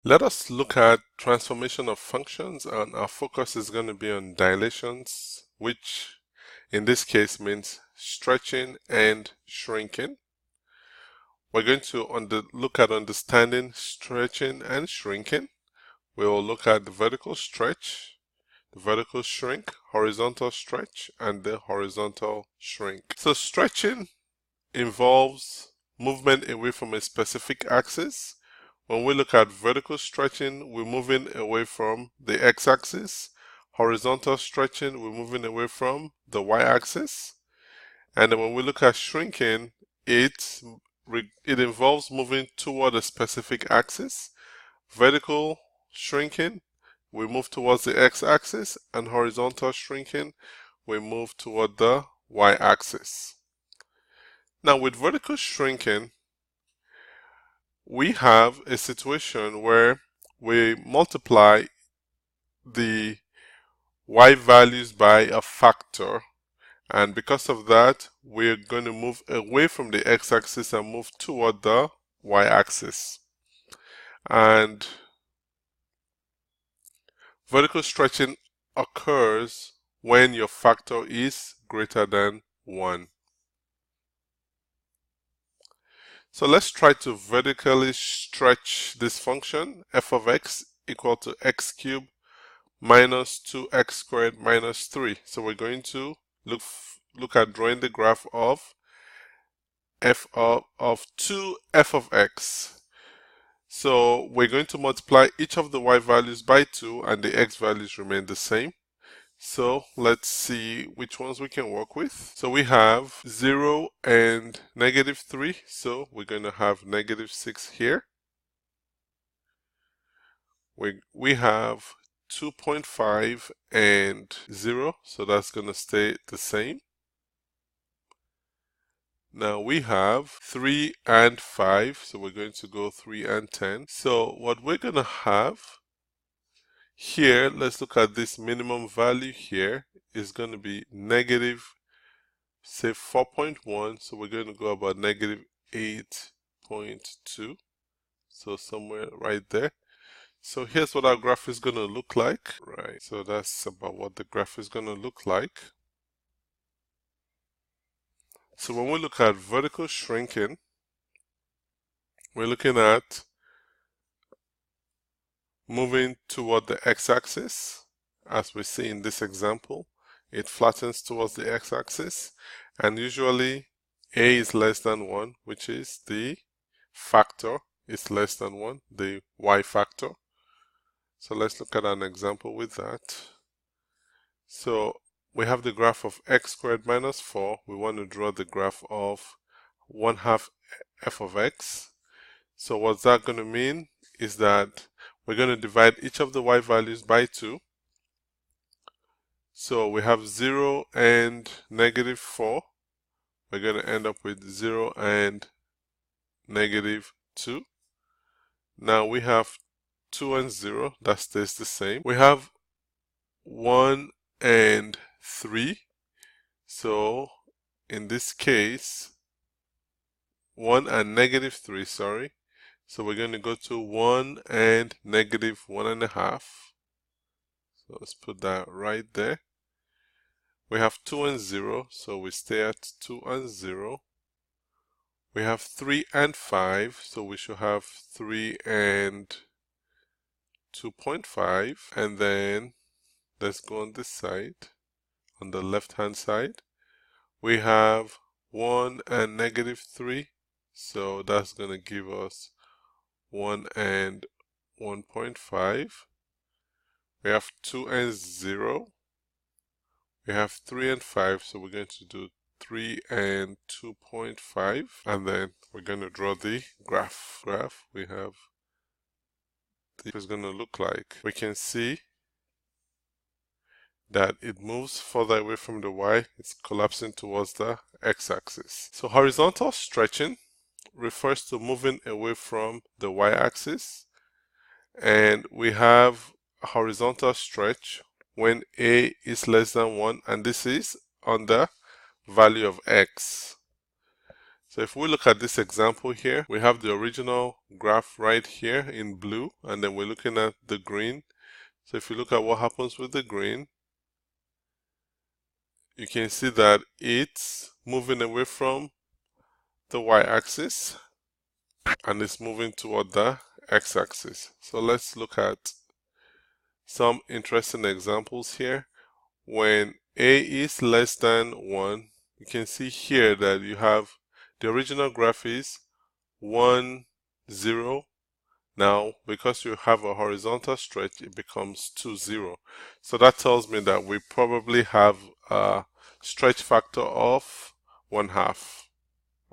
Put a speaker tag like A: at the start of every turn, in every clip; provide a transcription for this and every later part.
A: Let us look at transformation of functions, and our focus is going to be on dilations, which in this case means stretching and shrinking. We're going to look at understanding stretching and shrinking. We'll look at the vertical stretch, the vertical shrink, horizontal stretch, and the horizontal shrink. So stretching involves movement away from a specific axis. When we look at vertical stretching, we're moving away from the x-axis. Horizontal stretching, we're moving away from the y-axis. And then when we look at shrinking, it involves moving toward a specific axis. Vertical shrinking, we move towards the x-axis, and horizontal shrinking, we move toward the y-axis. Now with vertical shrinking, we have a situation where we multiply the y values by a factor, and because of that we're going to move away from the x-axis and move toward the y-axis. And vertical stretching occurs when your factor is greater than 1. So let's try to vertically stretch this function f of x equal to x cubed minus 2x squared minus 3. So we're going to look at drawing the graph of f of 2f of x. So we're going to multiply each of the y values by 2 and the x values remain the same. So let's see which ones we can work with. So we have 0 and negative 3. So we're going to have negative 6 here. We have 2.5 and 0. So that's going to stay the same. Now we have 3 and 5. So we're going to go 3 and 10. So what we're going to have here, let's look at this minimum value here, is going to be negative, say 4.1, so we're going to go about negative 8.2, so somewhere right there. So here's what our graph is going to look like, right? So that's about what the graph is going to look like. So when we look at vertical shrinking, we're looking at moving toward the x-axis. As we see in this example, it flattens towards the x-axis, and usually a is less than 1, which is the factor is less than 1, the y factor. So let's look at an example with that. So we have the graph of x squared minus 4. We want to draw the graph of 1/2 f of x. So what's that going to mean is that we're going to divide each of the y values by 2. So we have 0 and negative 4. We're going to end up with 0 and negative 2. Now we have 2 and 0, that stays the same. We have 1 and 3. So in this case, 1 and negative 3, sorry. So we're going to go to 1 and negative 1.5. So let's put that right there. We have 2 and 0, so we stay at 2 and 0. We have 3 and 5, so we should have 3 and 2.5. And then let's go on this side, on the left hand side. We have 1 and negative 3, so that's going to give us 1 and 1.5. We have 2 and 0. We have 3 and 5, so we're going to do 3 and 2.5, and then we're going to draw the graph. We have this is going to look like. We can see that it moves further away from the y. It's collapsing towards the x-axis. So horizontal stretching refers to moving away from the y-axis, and we have a horizontal stretch when a is less than 1, and this is on the value of x. So So if we look at this example here, we have the original graph right here in blue, and then we're looking at the green. So if you look at what happens with the green, you can see that it's moving away from the y-axis and it's moving toward the x-axis. So let's look at some interesting examples here. When a is less than 1, you can see here that you have the original graph is 1, 0. Now, because you have a horizontal stretch, it becomes 2, 0. So that tells me that we probably have a stretch factor of 1/2.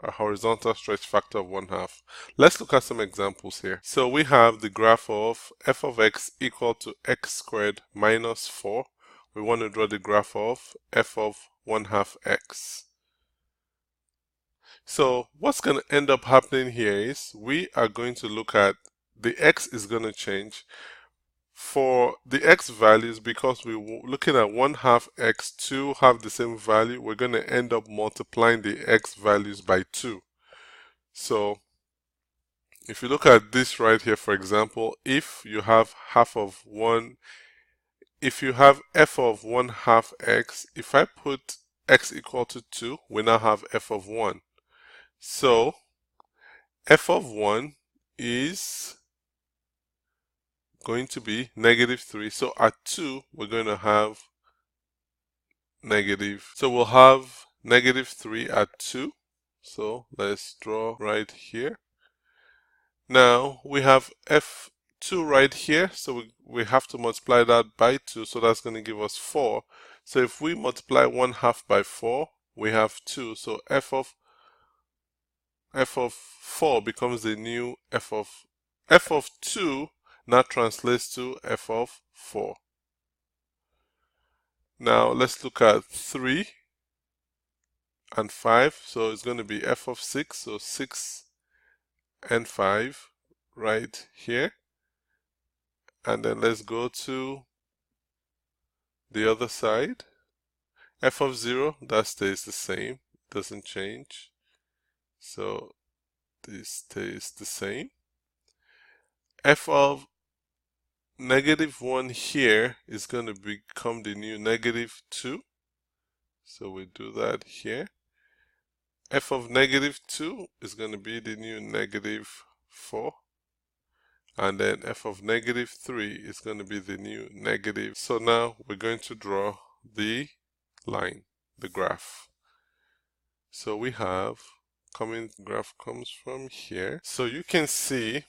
A: A horizontal stretch factor of 1/2. Let's look at some examples here. So we have the graph of f of x equal to x squared minus 4. We want to draw the graph of f of 1/2 x. So what's going to end up happening here is we are going to look at the x is going to change. For the x values, because we're looking at 1/2 x to have the same value, we're going to end up multiplying the x values by 2. So if you look at this right here, for example, if you have if you have f of 1/2 x, if I put x equal to 2, we now have f of 1. So f of 1 is going to be -3. So at 2, we're going to have negative. So we'll have -3 at 2. So let's draw right here. Now we have f2 right here. So we have to multiply that by 2. So that's going to give us 4. So if we multiply 1/2 by 4, we have 2. So f of 4 becomes the new f of 2 now translates to f of 4. Now let's look at 3 and 5. So it's going to be f of 6. So 6 and 5 right here. And then let's go to the other side. F of 0, that stays the same, doesn't change. So this stays the same. F of -1 here is going to become the new -2. So we do that here. F of -2 is going to be the new -4. And then f of -3 is going to be the new negative. So now we're going to draw the line, the graph. So we have graph comes from here. So you can see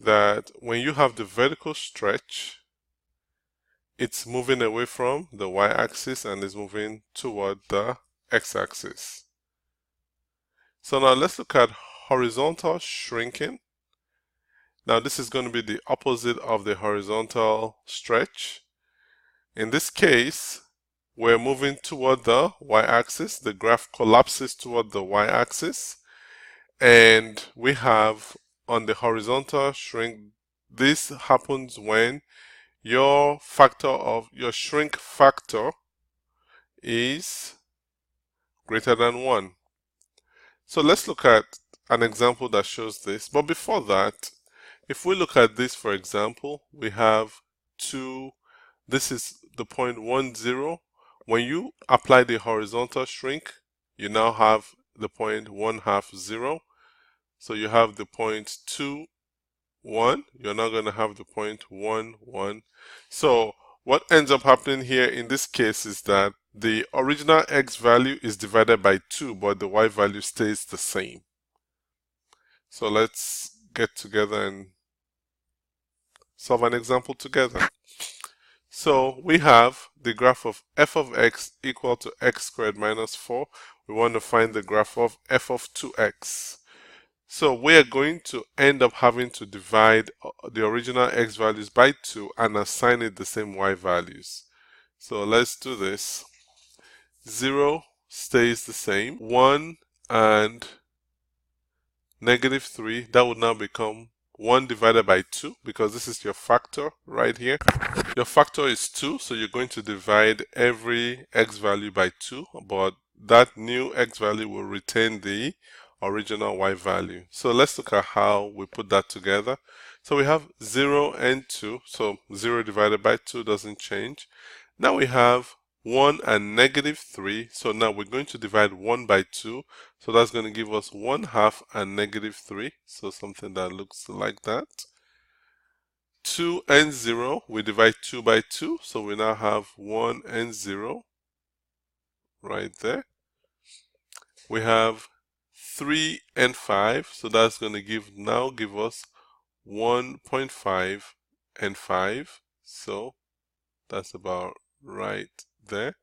A: that when you have the vertical stretch, it's moving away from the y-axis and is moving toward the x-axis. So now let's look at horizontal shrinking. Now this is going to be the opposite of the horizontal stretch. In this case, we're moving toward the y-axis. The graph collapses toward the y-axis. And we have on the horizontal shrink, this happens when your shrink factor is greater than 1. So let's look at an example that shows this. But before that, if we look at this, for example, we have this is the point 1, 0. When you apply the horizontal shrink, you now have the point 1/2, 0. So you have the point 2, 1. You're now going to have the point 1, 1. So what ends up happening here in this case is that the original x value is divided by 2, but the y value stays the same. So let's get together and solve an example together. So we have the graph of f of x equal to x squared minus 4. We want to find the graph of f of 2x. So we are going to end up having to divide the original x values by 2 and assign it the same y values. So let's do this. 0 stays the same. 1 and -3, that would now become 1 divided by 2, because this is your factor right here. Your factor is 2, so you're going to divide every x value by 2, but that new x value will retain the original y value. So let's look at how we put that together. So we have 0 and 2, so 0 divided by 2 doesn't change. Now we have 1 and negative 3, so now we're going to divide 1 by 2, so that's going to give us 1/2 and negative 3, so something that looks like that. 2 and 0, we divide 2 by 2, so we now have 1 and 0 right there. We have 3 and 5, so that's going to give us 1.5 and 5, so that's about right there.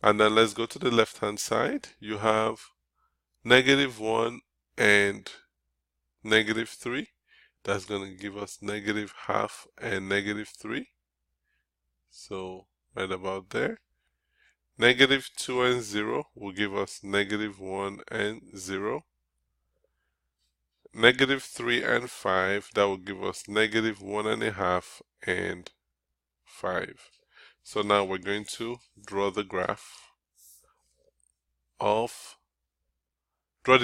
A: And then let's go to the left hand side. You have negative 1 and negative 3. That's going to give us -1/2 and negative 3. So right about there. Negative 2 and 0 will give us -1 and 0. Negative 3 and 5, that will give us -1.5 and 5. So now we're going to draw the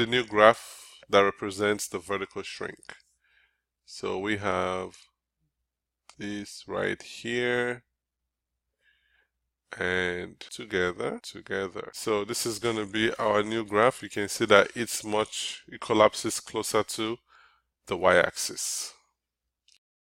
A: new graph that represents the vertical shrink. So we have this right here and together. So this is going to be our new graph. You can see that it collapses closer to the y-axis.